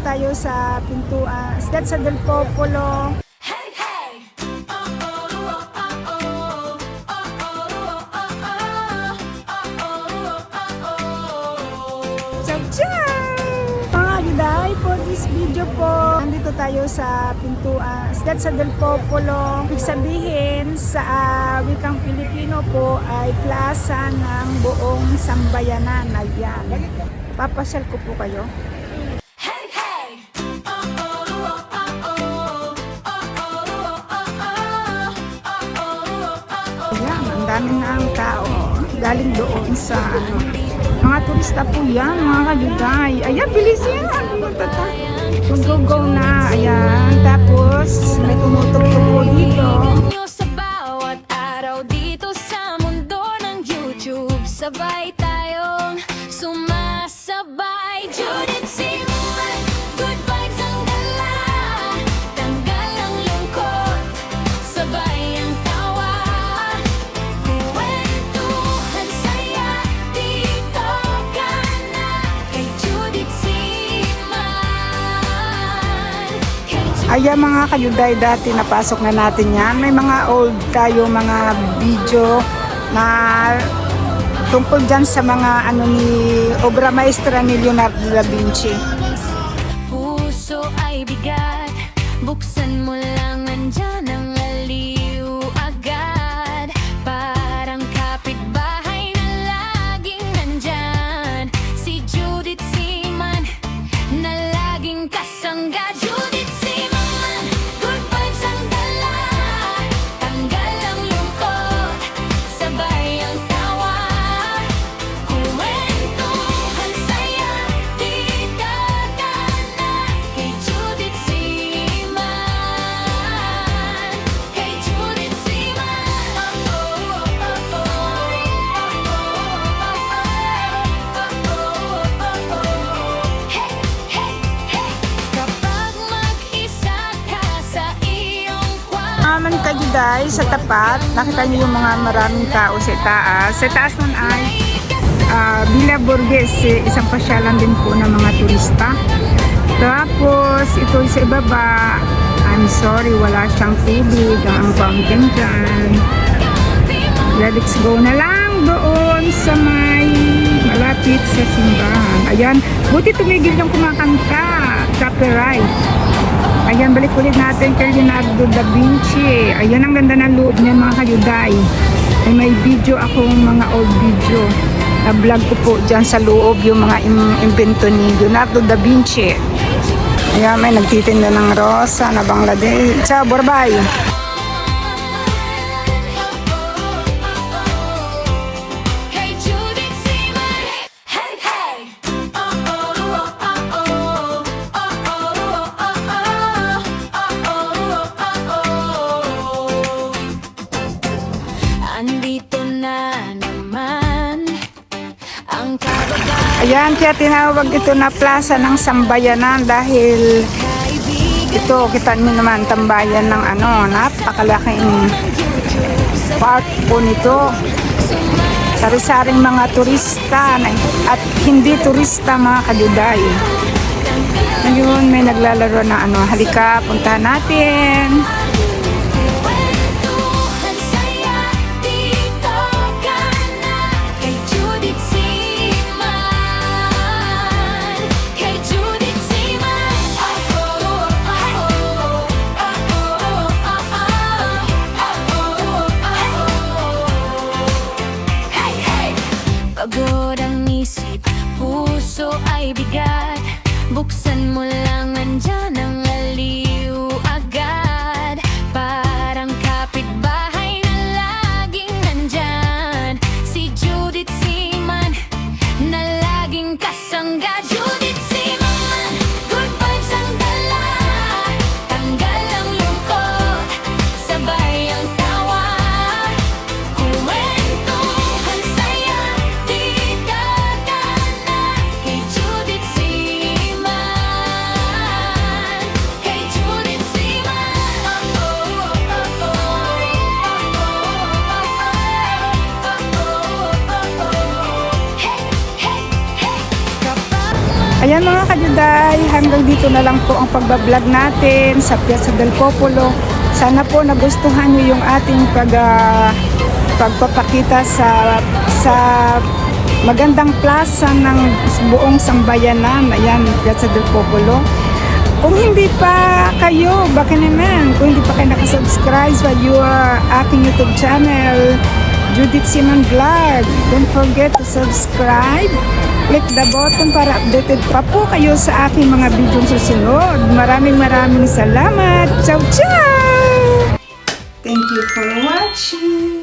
tayo sa pintuan. That's sa Del Popolo. Mga giday, for this video po, nandito tayo sa pintuan. That's sa Del Popolo. Ibig sabihin, sa wikang Pilipino po ay plaza ng buong sambayanan. Ayan. Papasyal ko po kayo. Ayan, ang dami na ang tao. Galing doon sa mga turista po yan, mga kaligay. Ayan, bilisin. Go na. Ayan, tapos may tumutok po dito. Sa bawat araw dito sa mundo ng YouTube, sabay tayong sumasabay. Judith Siman, good vibes ang dala, tanggal ang lungkot, sabay ang tawa, kwentuhan saya, dito ka na kay Judith Siman. Ayan mga kayuday, dati napasok na natin yan. May mga old tayo, mga video na tungkol dyan sa mga ano ni obra maestra ni Leonardo da Vinci. Puso ay bigat, buksan mo lang, nandyan ang aliw agad. Parang kapitbahay na laging nandyan, si Judith Siman na laging kasangga. Judith Siman, good vibes ang dala, tanggal ang lungkot, sabay ang tawa, kwentuhan saya, dito ka na kay Judith Siman, kay Judith Siman. Hey, hey, hey. Kapag mag-isa ka sa iyong kwarto, Aman kayuday, sa tapat, nakita niyo yung mga maraming tao sa taas. Sa taas nun ay Villa Borges, isang pasyalan din po ng mga turista. Tapos ito sa ibaba, I'm sorry, wala siyang tubig, ang fountain dyan. Let's go na lang doon sa may malapit sa simbahan. Ayan, buti tumigil yung kumakanta, copyright. Ayan, balik ulit natin kay Leonardo da Vinci. Ayan, ang ganda ng loob niyan mga kayuday. Ay, may video akong mga old video. Na-vlog ko po dyan sa loob yung mga invento ni Leonardo da Vinci. Ayan, may nagtitinda ng rosa na Bangladesh. Sa Borbay. kay Judith Siman. Hey, hey. Andito na naman ang kababayan, Ayan, kaya tinawag ito na plaza ng sambayanan dahil ito, kita niyo naman, tambayan ng ano, napakalaking park po nito. Sari-saring mga turista at hindi turista mga kayuday. Ngayon, may naglalaro na ano, halika, puntahan natin. kwentuhan saya, dito ka na kay Judith Siman, kay Judith Siman. Hey, hey. Pagod ang isip, puso ay bigat, buksan mo lang, nandyan ang aliw agad. Parang kapitbahay na laging nandyan, si Judith Siman na laging kasangga. Judith Siman, good vibes ang dala, tanggal ang lungkot, sabay ang tawa, kwentuhan saya, dito ka na kay Judith Siman. Ayan mga kajuday, hanggang dito na lang po ang pagbablog natin sa Piazza del Popolo. Sana po nagustuhan nyo yung ating pagpapakita sa magandang plaza ng buong sambayanan. Ayan, Piazza del Popolo. Kung hindi pa kayo, baka naman, kung hindi pa kayo nakasubscribe sa aking YouTube channel, Judith Simon Vlog, don't forget to subscribe. Click the button para updated pa po kayo sa aking mga video susunod. Maraming salamat. Ciao, ciao! Thank you for watching.